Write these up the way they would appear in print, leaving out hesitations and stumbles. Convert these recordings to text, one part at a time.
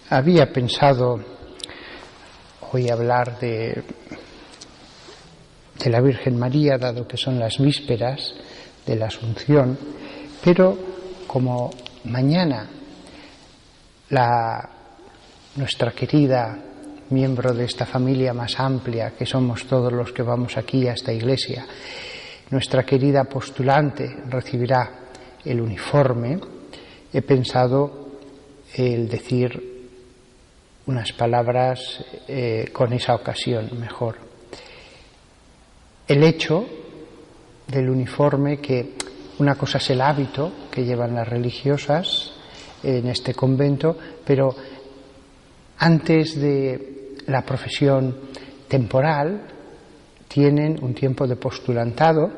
Había pensado hoy hablar de la Virgen María, dado que son las vísperas de la Asunción, pero como mañana nuestra querida miembro de esta familia más amplia, que somos todos los que vamos aquí a esta iglesia, nuestra querida postulante recibirá el uniforme, he pensado el decir unas palabras con esa ocasión mejor. El hecho del uniforme, que una cosa es el hábito que llevan las religiosas en este convento, pero antes de la profesión temporal tienen un tiempo de postulantado,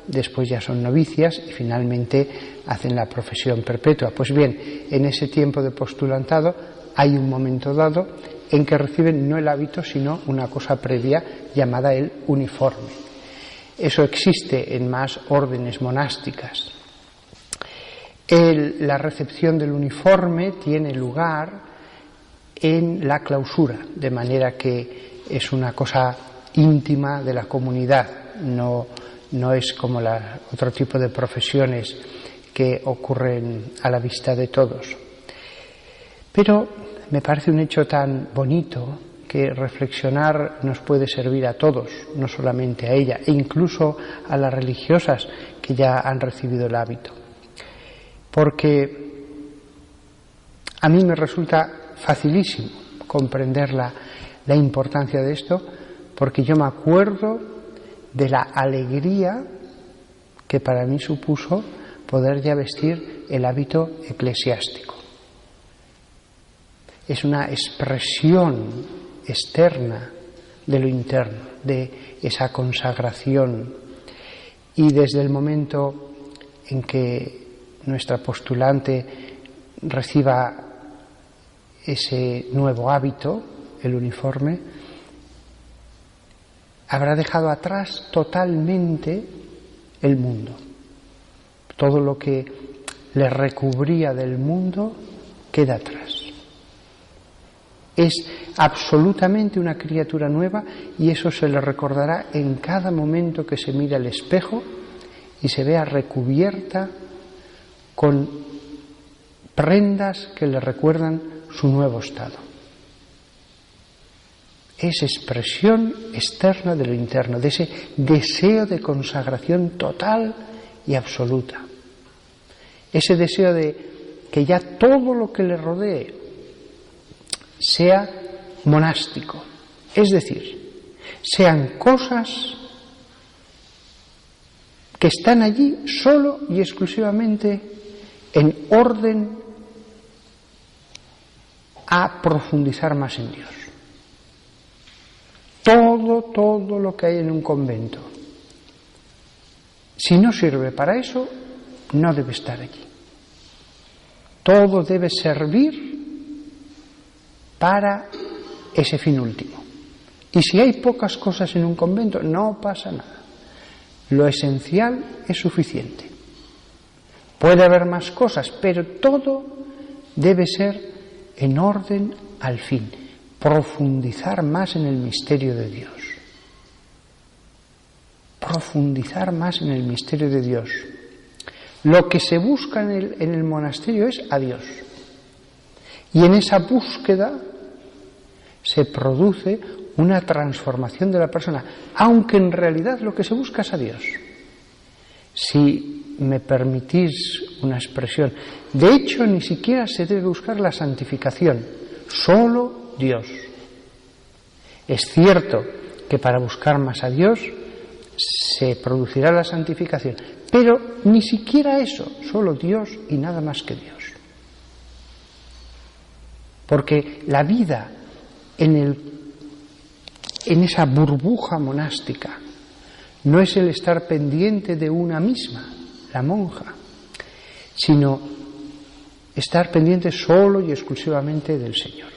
después ya son novicias y finalmente hacen la profesión perpetua. Pues bien, en ese tiempo de postulantado hay un momento dado en que reciben no el hábito, sino una cosa previa llamada el uniforme. Eso existe en más órdenes monásticas. La recepción del uniforme tiene lugar en la clausura, de manera que es una cosa íntima de la comunidad, no es como otro tipo de profesiones que ocurren a la vista de todos. Pero me parece un hecho tan bonito que reflexionar nos puede servir a todos, no solamente a ella, e incluso a las religiosas que ya han recibido el hábito. Porque a mí me resulta facilísimo comprender la importancia de esto, porque yo me acuerdo de la alegría que para mí supuso poder ya vestir el hábito eclesiástico. Es una expresión externa de lo interno, de esa consagración. Y desde el momento en que nuestra postulante reciba ese nuevo hábito, el uniforme, habrá dejado atrás totalmente el mundo. Todo lo que le recubría del mundo queda atrás. Es absolutamente una criatura nueva y eso se le recordará en cada momento que se mira al espejo y se vea recubierta con prendas que le recuerdan su nuevo estado. Es expresión externa de lo interno, de ese deseo de consagración total y absoluta. Ese deseo de que ya todo lo que le rodee sea monástico, es decir, sean cosas que están allí solo y exclusivamente en orden a profundizar más en Dios. Todo lo que hay en un convento, si no sirve para eso, no debe estar allí. Todo debe servir para ese fin último. Y si hay pocas cosas en un convento, no pasa nada. Lo esencial es suficiente. Puede haber más cosas, pero todo debe ser en orden al fin. Profundizar más en el misterio de Dios. Profundizar más en el misterio de Dios. Lo que se busca en el monasterio es a Dios. Y en esa búsqueda se produce una transformación de la persona, aunque en realidad lo que se busca es a Dios. Si me permitís una expresión, de hecho ni siquiera se debe buscar la santificación, solo Dios. Es cierto que para buscar más a Dios se producirá la santificación, pero ni siquiera eso, solo Dios y nada más que Dios. Porque la vida en esa burbuja monástica no es el estar pendiente de una misma, la monja, sino estar pendiente solo y exclusivamente del Señor.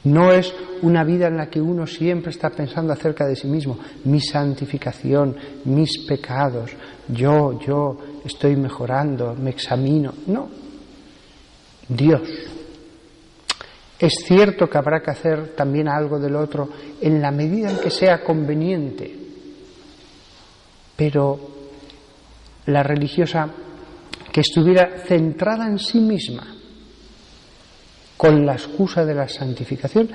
No es una vida en la que uno siempre está pensando acerca de sí mismo, mi santificación, mis pecados, yo estoy mejorando, me examino. No. Dios, Es cierto que habrá que hacer también algo del otro en la medida en que sea conveniente, pero la religiosa que estuviera centrada en sí misma con la excusa de la santificación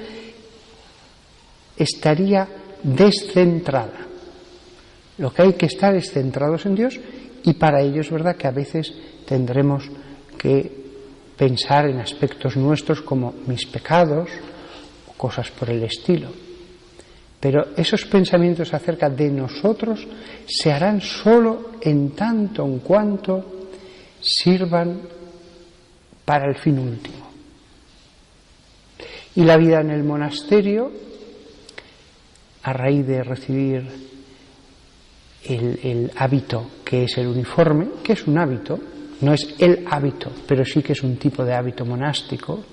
estaría descentrada. Lo que hay que estar es centrados en Dios, y para ello es verdad que a veces tendremos que pensar en aspectos nuestros como mis pecados o cosas por el estilo. Pero esos pensamientos acerca de nosotros se harán solo en tanto en cuanto sirvan para el fin último. Y la vida en el monasterio, a raíz de recibir el hábito que es el uniforme, que es un hábito, no es el hábito, pero sí que es un tipo de hábito monástico,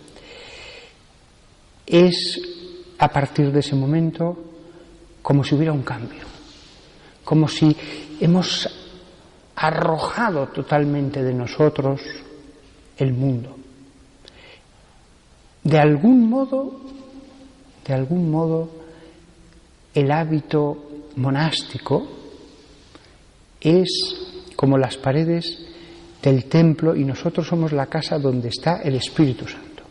es a partir de ese momento como si hubiera un cambio, como si hemos arrojado totalmente de nosotros el mundo. De algún modo, el hábito monástico es como las paredes del templo y nosotros somos la casa donde está el Espíritu Santo.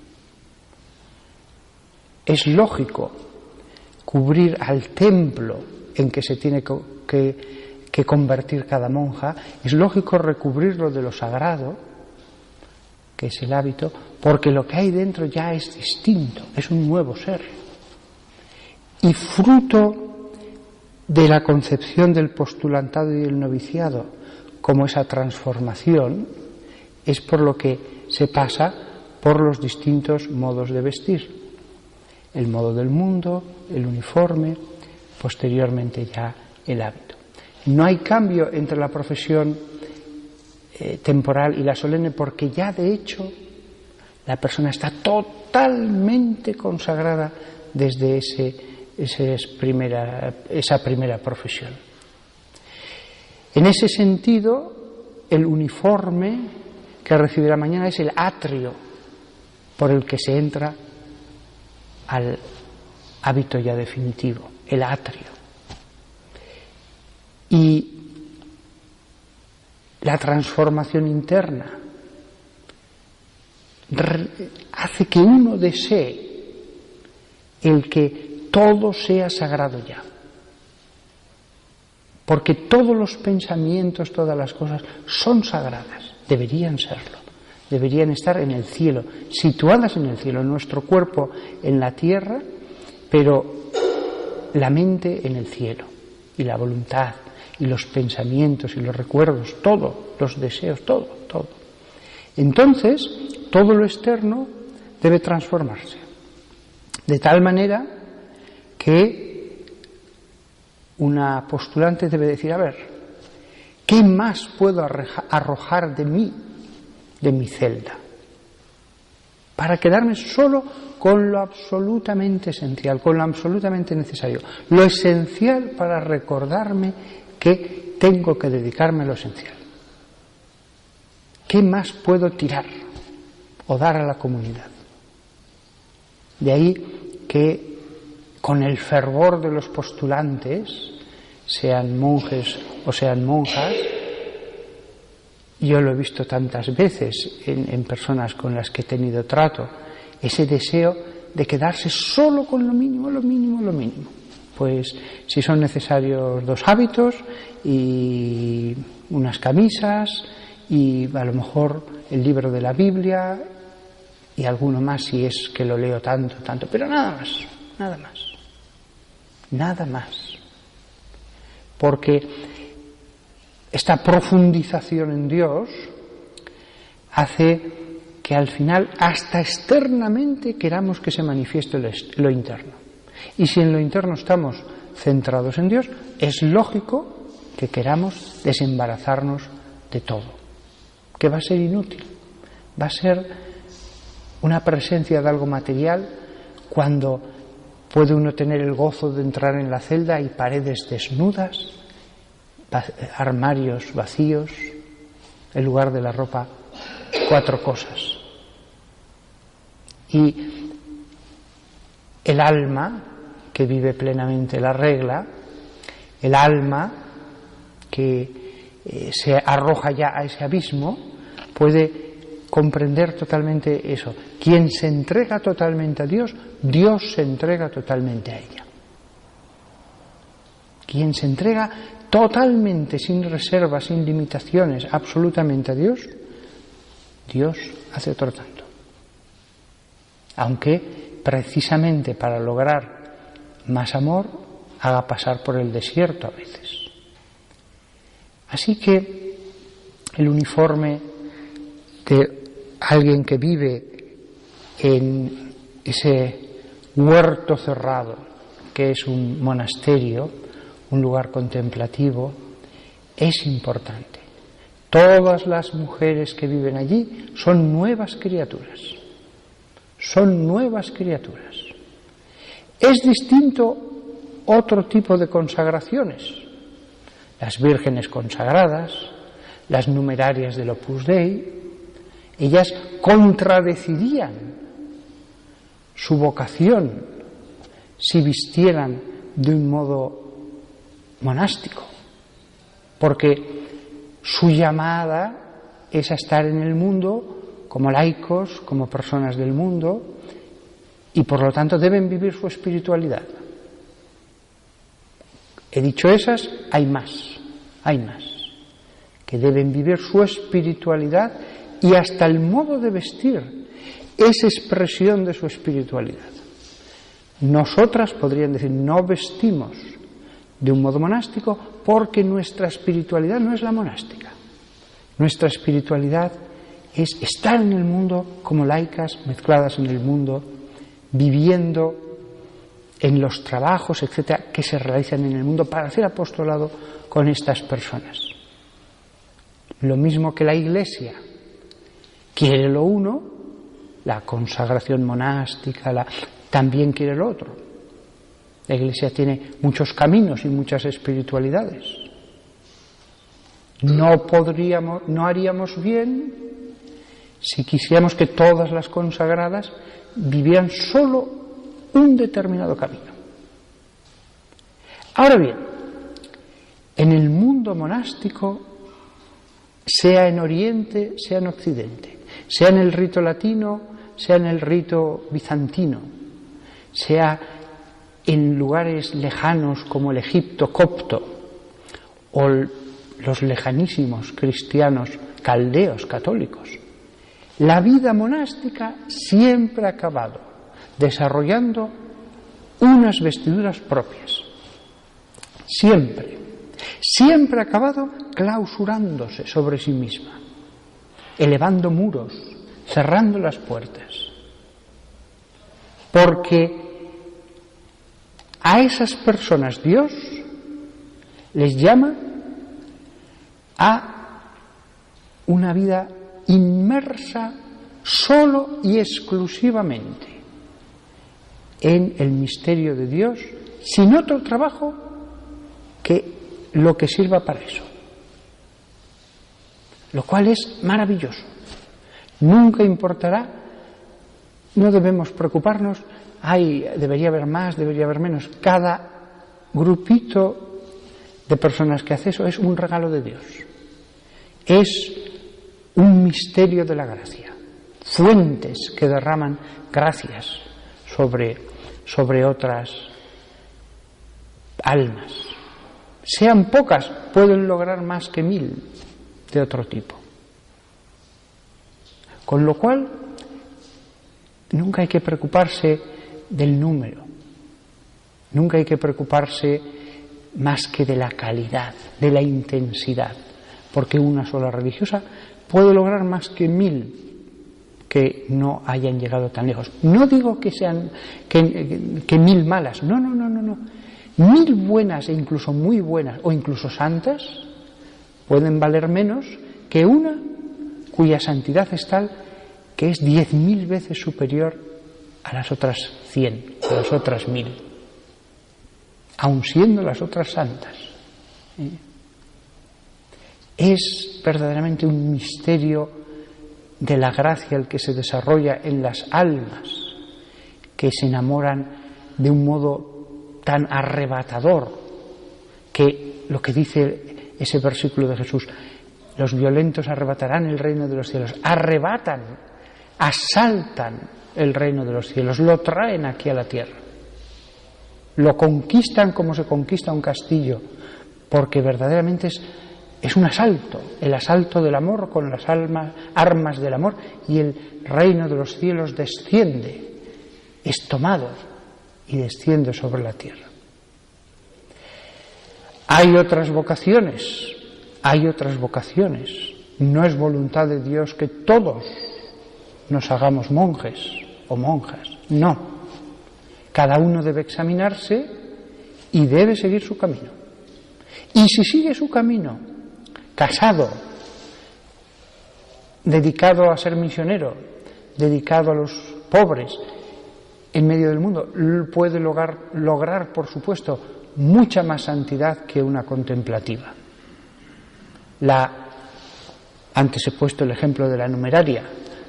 Es lógico cubrir al templo en que se tiene que convertir cada monja, es lógico recubrirlo de lo sagrado, que es el hábito, porque lo que hay dentro ya es distinto, es un nuevo ser. Y fruto de la concepción del postulantado y del noviciado como esa transformación, es por lo que se pasa por los distintos modos de vestir. El modo del mundo, el uniforme, posteriormente ya el hábito. No hay cambio entre la profesión temporal y la solemne, porque ya de hecho la persona está totalmente consagrada desde esa primera profesión. En ese sentido, el uniforme que recibirá mañana es el atrio por el que se entra al hábito ya definitivo, el atrio. Y la transformación interna hace que uno desee el que todo sea sagrado ya. Porque todos los pensamientos, todas las cosas son sagradas, deberían serlo, deberían estar en el cielo, situadas en el cielo, nuestro cuerpo en la tierra, pero la mente en el cielo, y la voluntad, y los pensamientos, y los recuerdos, todo, los deseos, todo. Entonces, todo lo externo debe transformarse, de tal manera que una postulante debe decir, a ver, ¿qué más puedo arrojar de mí, de mi celda? Para quedarme solo con lo absolutamente esencial, con lo absolutamente necesario, lo esencial para recordarme que tengo que dedicarme a lo esencial. ¿Qué más puedo tirar o dar a la comunidad? De ahí que con el fervor de los postulantes, sean monjes o sean monjas, yo lo he visto tantas veces en personas con las que he tenido trato, ese deseo de quedarse solo con lo mínimo. Pues si son necesarios 2 hábitos y unas camisas y a lo mejor el libro de la Biblia y alguno más si es que lo leo tanto, pero nada más. Porque esta profundización en Dios hace que al final hasta externamente queramos que se manifieste lo interno. Y si en lo interno estamos centrados en Dios, es lógico que queramos desembarazarnos de todo, que va a ser inútil, va a ser una presencia de algo material cuando puede uno tener el gozo de entrar en la celda y paredes desnudas, armarios vacíos, en lugar de la ropa 4 cosas. Y el alma que vive plenamente la regla, el alma que se arroja ya a ese abismo, puede comprender totalmente eso. Quien se entrega totalmente a Dios, Dios se entrega totalmente a ella. Quien se entrega totalmente, sin reservas, sin limitaciones, absolutamente a Dios, Dios hace otro tanto. Aunque precisamente para lograr más amor haga pasar por el desierto a veces. Así que el uniforme de alguien que vive en ese huerto cerrado que es un monasterio, un lugar contemplativo, es importante. Todas las mujeres que viven allí son nuevas criaturas. Son nuevas criaturas. Es distinto otro tipo de consagraciones. Las vírgenes consagradas, las numerarias del Opus Dei, ellas contradecirían su vocación si vistieran de un modo monástico, porque su llamada es a estar en el mundo como laicos, como personas del mundo, y por lo tanto deben vivir su espiritualidad. He dicho esas, hay más, que deben vivir su espiritualidad y hasta el modo de vestir es expresión de su espiritualidad. Nosotras, podrían decir, no vestimos de un modo monástico porque nuestra espiritualidad no es la monástica. Nuestra espiritualidad es estar en el mundo como laicas mezcladas en el mundo, viviendo en los trabajos, etcétera, que se realizan en el mundo para hacer apostolado con estas personas. Lo mismo que la Iglesia quiere lo uno, la consagración monástica, también quiere lo otro. La Iglesia tiene muchos caminos y muchas espiritualidades. No haríamos bien si quisiéramos que todas las consagradas vivieran solo un determinado camino. Ahora bien, en el mundo monástico, sea en Oriente, sea en Occidente, sea en el rito latino, sea en el rito bizantino, sea en lugares lejanos como el Egipto copto o los lejanísimos cristianos caldeos católicos, la vida monástica siempre ha acabado desarrollando unas vestiduras propias. Siempre ha acabado clausurándose sobre sí misma, elevando muros, cerrando las puertas. Porque a esas personas Dios les llama a una vida inmersa solo y exclusivamente en el misterio de Dios, sin otro trabajo que lo que sirva para eso. Lo cual es maravilloso. Nunca importará, no debemos preocuparnos, debería haber más, debería haber menos. Cada grupito de personas que hace eso es un regalo de Dios. Es un misterio de la gracia. Fuentes que derraman gracias sobre otras almas. Sean pocas, pueden lograr más que 1000 de otro tipo. Con lo cual, nunca hay que preocuparse del número. Nunca hay que preocuparse más que de la calidad, de la intensidad. Porque una sola religiosa puede lograr más que 1000 que no hayan llegado tan lejos. No digo que sean que 1000 malas, no. 1000 buenas e incluso muy buenas o incluso santas pueden valer menos que una cuya santidad es tal que es 10.000 veces superior a las otras 100, a las otras 1000, aun siendo las otras santas. Es verdaderamente un misterio de la gracia el que se desarrolla en las almas que se enamoran de un modo tan arrebatador que lo que dice ese versículo de Jesús, los violentos arrebatarán el reino de los cielos, arrebatan, asaltan el reino de los cielos, lo traen aquí a la tierra, lo conquistan como se conquista un castillo, porque verdaderamente es un asalto, el asalto del amor con las armas del amor, y el reino de los cielos desciende, es tomado y desciende sobre la tierra. Hay otras vocaciones, no es voluntad de Dios que todos nos hagamos monjes o monjas, no. Cada uno debe examinarse y debe seguir su camino. Y si sigue su camino, casado, dedicado a ser misionero, dedicado a los pobres en medio del mundo, puede lograr, por supuesto, mucha más santidad que una contemplativa. Antes he puesto el ejemplo de la numeraria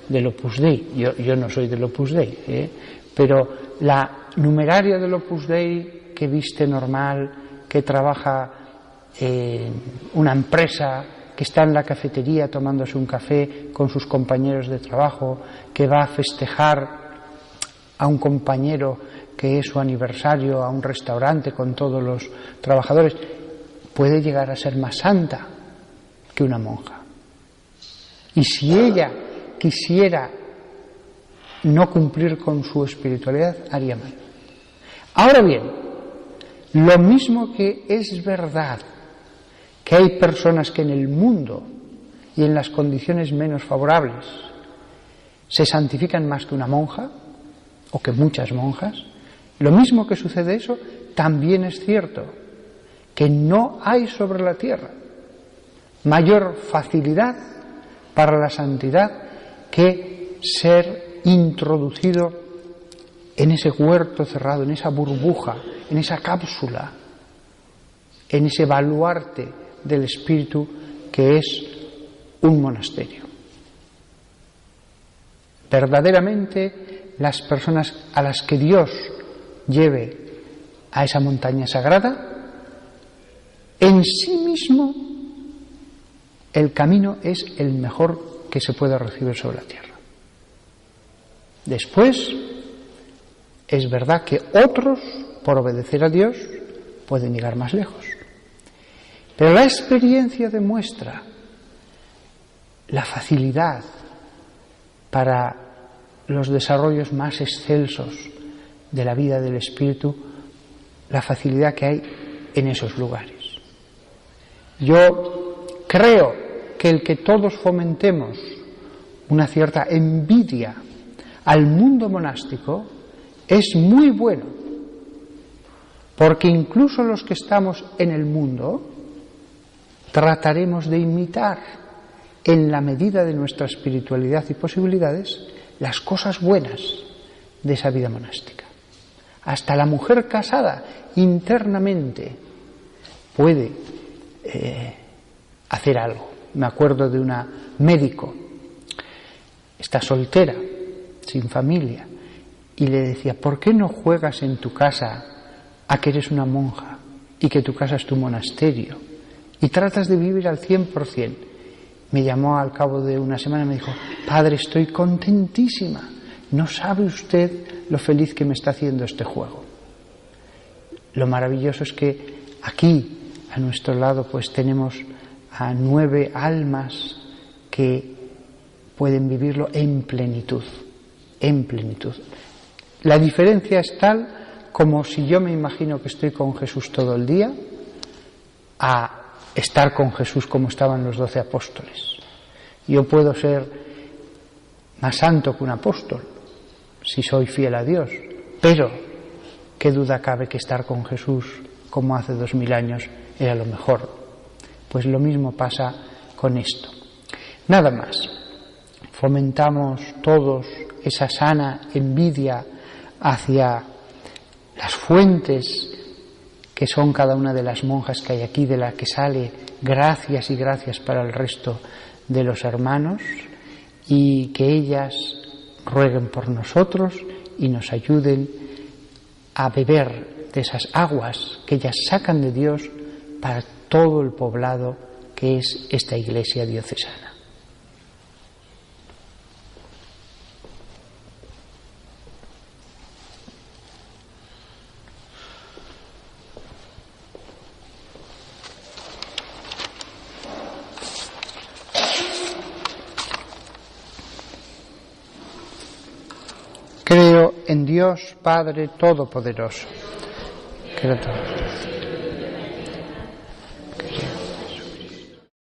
del Opus Dei. Yo no soy del Opus Dei, pero la numeraria del Opus Dei, que viste normal, que trabaja en una empresa, que está en la cafetería tomándose un café con sus compañeros de trabajo, que va a festejar a un compañero que es su aniversario a un restaurante con todos los trabajadores, puede llegar a ser más santa que una monja. Y si ella quisiera no cumplir con su espiritualidad, haría mal. Ahora bien, lo mismo que es verdad que hay personas que en el mundo y en las condiciones menos favorables se santifican más que una monja o que muchas monjas, lo mismo que sucede eso, también es cierto que no hay sobre la tierra mayor facilidad para la santidad que ser introducido en ese huerto cerrado, en esa burbuja, en esa cápsula, en ese baluarte del espíritu que es un monasterio. Verdaderamente, las personas a las que Dios lleve a esa montaña sagrada, en sí mismo el camino es el mejor que se pueda recibir sobre la tierra. Después, es verdad que otros, por obedecer a Dios, pueden llegar más lejos. Pero la experiencia demuestra la facilidad para los desarrollos más excelsos de la vida del espíritu, la facilidad que hay en esos lugares. Yo creo que el que todos fomentemos una cierta envidia al mundo monástico es muy bueno, porque incluso los que estamos en el mundo trataremos de imitar, en la medida de nuestra espiritualidad y posibilidades, las cosas buenas de esa vida monástica. Hasta la mujer casada internamente puede hacer algo. Me acuerdo de una médico, está soltera, sin familia, y le decía: ¿por qué no juegas en tu casa a que eres una monja y que tu casa es tu monasterio y tratas de vivir al 100%? Me llamó al cabo de una semana y me dijo: padre, estoy contentísima, no sabe usted lo feliz que me está haciendo este juego. Lo maravilloso es que aquí, a nuestro lado, pues tenemos a 9 almas que pueden vivirlo en plenitud, en plenitud. La diferencia es tal como si yo me imagino que estoy con Jesús todo el día, a estar con Jesús como estaban los 12 apóstoles. Yo puedo ser más santo que un apóstol si soy fiel a Dios, pero qué duda cabe que estar con Jesús como hace 2000 años era lo mejor. Pues lo mismo pasa con esto. Nada más, fomentamos todos esa sana envidia hacia las fuentes que son cada una de las monjas que hay aquí, de la que sale gracias y gracias para el resto de los hermanos, y que ellas rueguen por nosotros y nos ayuden a beber de esas aguas que ellas sacan de Dios para todo el poblado que es esta Iglesia diocesana. Creo en Dios Padre Todopoderoso, Creador